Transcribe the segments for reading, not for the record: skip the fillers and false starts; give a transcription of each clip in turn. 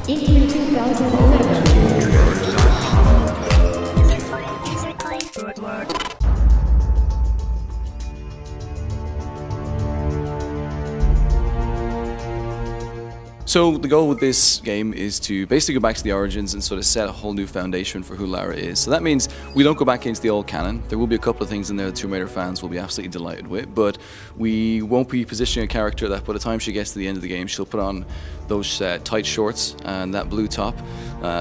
in 2011. So the goal with this game is to basically go back to the origins and sort of set a whole new foundation for who Lara is. So that means we don't go back into the old canon. There will be a couple of things in there that Tomb Raider fans will be absolutely delighted with, but we won't be positioning a character that by the time she gets to the end of the game, she'll put on those tight shorts and that blue top.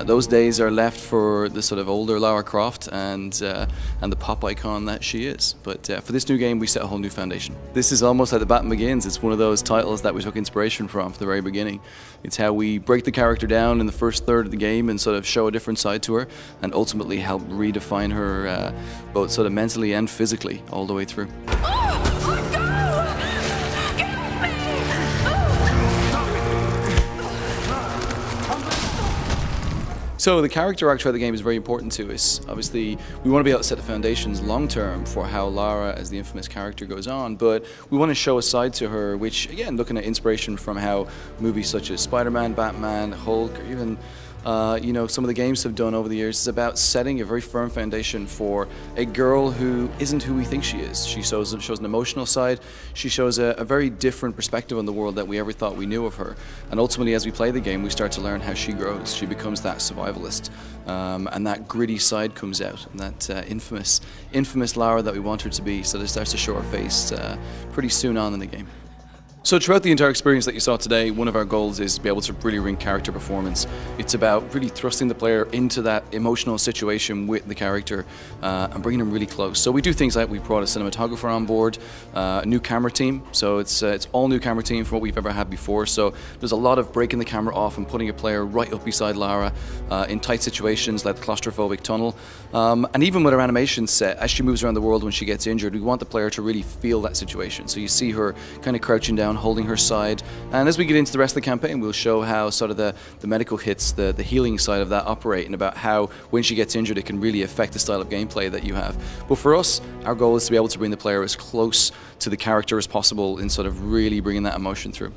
Those days are left for the sort of older Lara Croft and the pop icon that she is. But for this new game, we set a whole new foundation. This is almost like The Batman Begins. It's one of those titles that we took inspiration from the very beginning. It's how we break the character down in the first third of the game and sort of show a different side to her and ultimately help redefine her both sort of mentally and physically all the way through. So the character arc throughout the game is very important to us. Obviously, we want to be able to set the foundations long term for how Lara as the infamous character goes on, but we want to show a side to her which, again, looking at inspiration from how movies such as Spider-Man, Batman, Hulk, or even you know, some of the games have done over the years, is about setting a very firm foundation for a girl who isn't who we think she is. She shows an emotional side. She shows a very different perspective on the world that we ever thought we knew of her. And ultimately, as we play the game, we start to learn how she grows. She becomes that survivalist, and that gritty side comes out, and that infamous Lara that we want her to be. So it starts to show her face pretty soon on in the game. So throughout the entire experience that you saw today, one of our goals is to be able to really bring character performance. It's about really thrusting the player into that emotional situation with the character and bringing them really close. So we do things like we brought a cinematographer on board, a new camera team. So it's all new camera team from what we've ever had before. So there's a lot of breaking the camera off and putting a player right up beside Lara in tight situations like the claustrophobic tunnel. And even with our animation set, as she moves around the world when she gets injured, we want the player to really feel that situation. So you see her kind of crouching down, holding her side, and as we get into the rest of the campaign, we'll show how sort of the medical hits, the healing side of that operate, and about how when she gets injured it can really affect the style of gameplay that you have. But for us, our goal is to be able to bring the player as close to the character as possible in sort of really bringing that emotion through.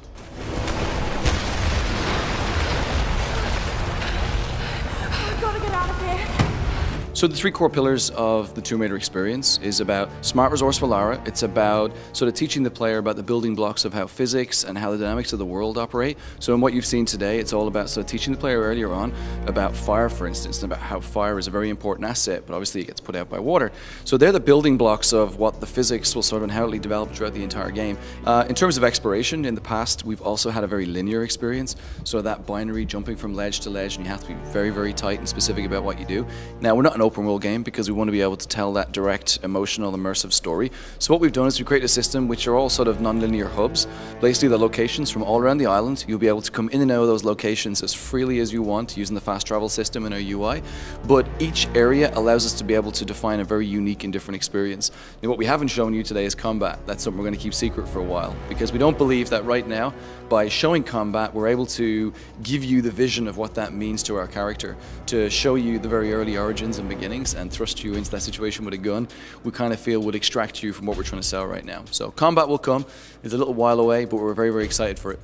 So the three core pillars of the Tomb Raider experience is about smart, resourceful Lara. It's about sort of teaching the player about the building blocks of how physics and how the dynamics of the world operate. So in what you've seen today, it's all about sort of teaching the player earlier on about fire, for instance, and about how fire is a very important asset, but obviously it gets put out by water. So they're the building blocks of what the physics will sort of inherently develop throughout the entire game. In terms of exploration, in the past, we've also had a very linear experience. So that binary jumping from ledge to ledge, and you have to be very, very tight and specific about what you do. Now, we're not an open world game because we want to be able to tell that direct, emotional, immersive story. So what we've done is we create a system which are all sort of non-linear hubs. Basically, the locations from all around the island, you'll be able to come in and out of those locations as freely as you want using the fast travel system in our UI. But each area allows us to be able to define a very unique and different experience. And what we haven't shown you today is combat. That's something we're going to keep secret for a while because we don't believe that right now, by showing combat, we're able to give you the vision of what that means to our character, to show you the very early origins and beginnings and thrust you into that situation with a gun. We kind of feel would extract you from what we're trying to sell right now. So combat will come. It's a little while away, but we're very, very excited for it.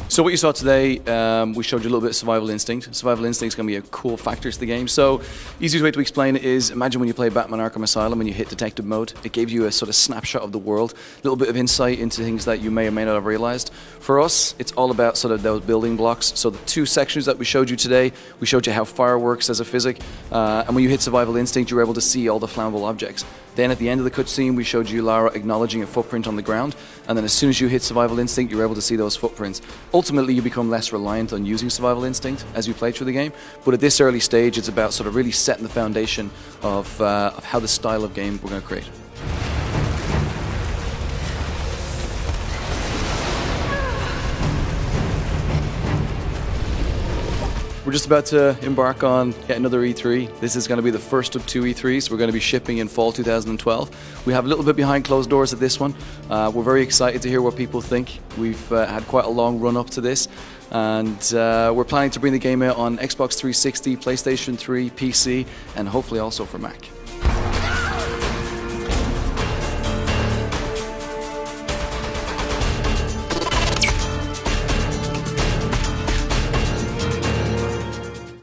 So what you saw today, we showed you a little bit of survival instinct. Survival instinct is going to be a cool factor to the game. So easiest way to explain it is, imagine when you play Batman Arkham Asylum and you hit detective mode, it gave you a sort of snapshot of the world, a little bit of insight into things that you may or may not have realized. For us, it's all about sort of those building blocks. So the two sections that we showed you today, we showed you how fire works as a physic, and when you hit survival instinct, you were able to see all the flammable objects. Then at the end of the cutscene, we showed you Lara acknowledging a footprint on the ground, and then as soon as you hit survival instinct, you were able to see those footprints. Ultimately, you become less reliant on using survival instinct as you play through the game, but at this early stage, it's about sort of really setting the foundation of how the style of game we're going to create. We're just about to embark on yet another E3. This is going to be the first of two E3s. We're going to be shipping in fall 2012. We have a little bit behind closed doors at this one. We're very excited to hear what people think. We've had quite a long run up to this, and we're planning to bring the game out on Xbox 360, PlayStation 3, PC, and hopefully also for Mac.